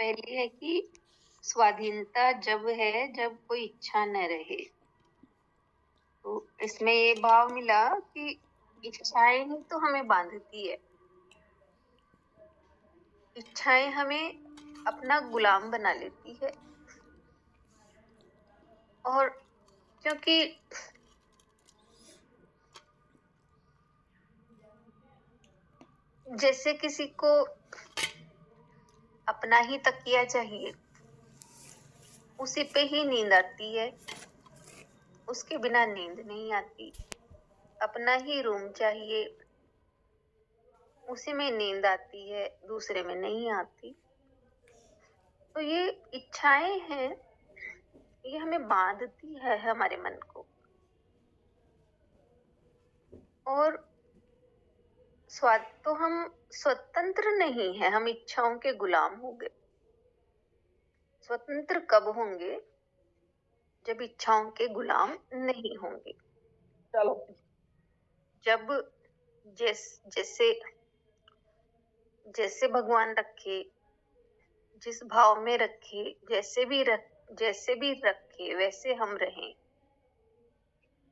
पहली है कि स्वाधीनता जब है जब कोई इच्छा न रहे। तो इसमें ये भाव मिला कि इच्छाएं ही तो हमें बांधती है। इच्छाएं हमें अपना गुलाम बना लेती है। और क्योंकि जैसे किसी को अपना ही तकिया चाहिए, उसी पे ही नींद आती है, उसके बिना नींद नहीं आती। अपना ही रूम चाहिए, उसी में नींद आती है, दूसरे में नहीं आती। तो ये इच्छाएं हैं, ये हमें बांधती है हमारे मन को। और तो हम स्वतंत्र नहीं है, हम इच्छाओं के गुलाम हो गए। स्वतंत्र कब होंगे? जब इच्छाओं के गुलाम नहीं होंगे। चलो, जब जैसे जैसे भगवान रखे, जिस भाव में रखे, जैसे भी रखे वैसे हम रहें,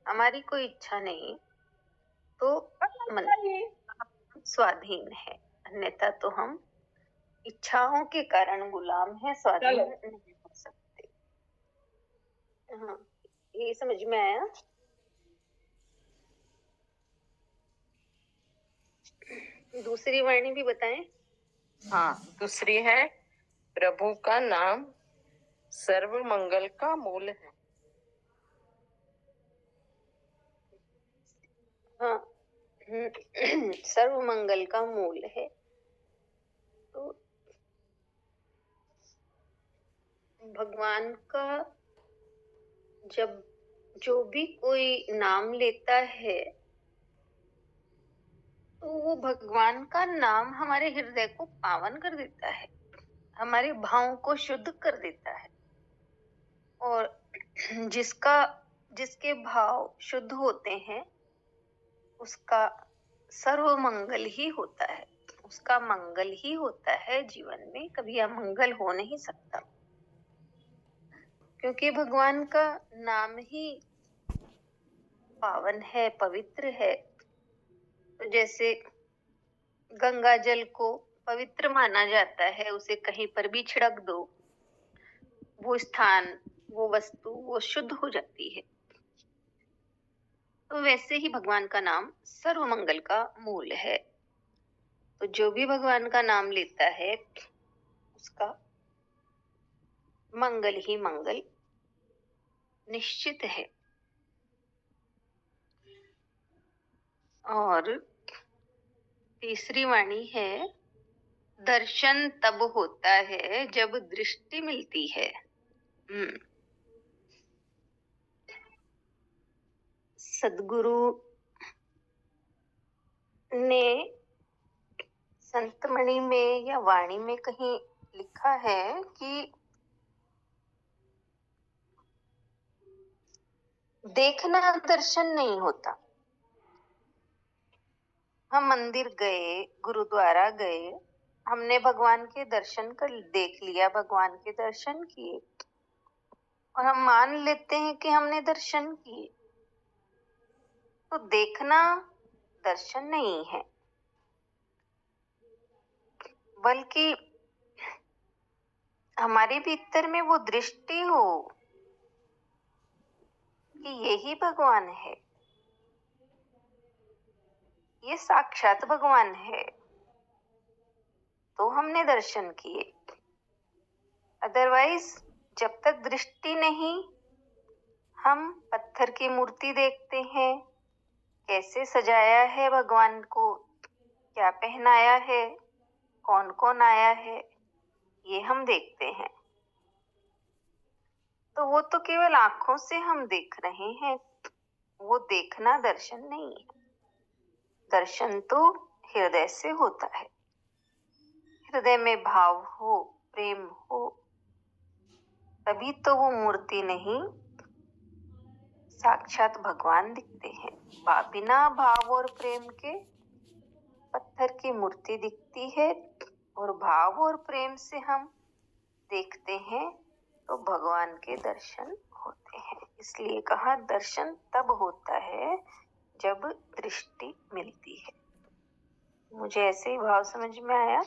हमारी कोई इच्छा नहीं, तो मन स्वाधीन है। अन्यथा तो हम इच्छाओं के कारण गुलाम है, स्वाधीन नहीं हो सकते। हाँ, ये समझ में आया? दूसरी वाणी भी बताएं। हाँ, दूसरी है प्रभु का नाम सर्व मंगल का मूल है। हाँ, सर्व मंगल का मूल है। तो भगवान का जब जो भी कोई नाम लेता है, तो वो भगवान का नाम हमारे हृदय को पावन कर देता है, हमारे भावों को शुद्ध कर देता है। और जिसके भाव शुद्ध होते हैं, उसका सर्व मंगल ही होता है, उसका मंगल ही होता है। जीवन में कभी अमंगल हो नहीं सकता, क्योंकि भगवान का नाम ही पावन है, पवित्र है। तो जैसे गंगा जल को पवित्र माना जाता है, उसे कहीं पर भी छिड़क दो, वो स्थान, वो वस्तु, वो शुद्ध हो जाती है। तो वैसे ही भगवान का नाम सर्व मंगल का मूल है। तो जो भी भगवान का नाम लेता है, उसका मंगल ही मंगल निश्चित है। और तीसरी वाणी है, दर्शन तब होता है जब दृष्टि मिलती है। सदगुरु ने संतमणि में या वाणी में कहीं लिखा है कि देखना दर्शन नहीं होता। हम मंदिर गए, गुरुद्वारा गए, हमने भगवान के दर्शन कर देख लिया, भगवान के दर्शन किए, और हम मान लेते हैं कि हमने दर्शन किए। तो देखना दर्शन नहीं है, बल्कि हमारे भीतर में वो दृष्टि हो कि यही भगवान है, ये साक्षात भगवान है, तो हमने दर्शन किए। अदरवाइज जब तक दृष्टि नहीं, हम पत्थर की मूर्ति देखते हैं, कैसे सजाया है भगवान को, क्या पहनाया है, कौन कौन आया है, ये हम देखते हैं। तो वो तो केवल आंखों से हम देख रहे हैं, वो देखना दर्शन नहीं है। दर्शन तो हृदय से होता है। हृदय में भाव हो, प्रेम हो, तभी तो वो मूर्ति नहीं, साक्षात भगवान दिखते हैं। बिना भाव और प्रेम के पत्थर की मूर्ति दिखती है, और भाव और प्रेम से हम देखते हैं तो भगवान के दर्शन होते हैं। इसलिए कहा दर्शन तब होता है जब दृष्टि मिलती है। मुझे ऐसे ही भाव समझ में आया।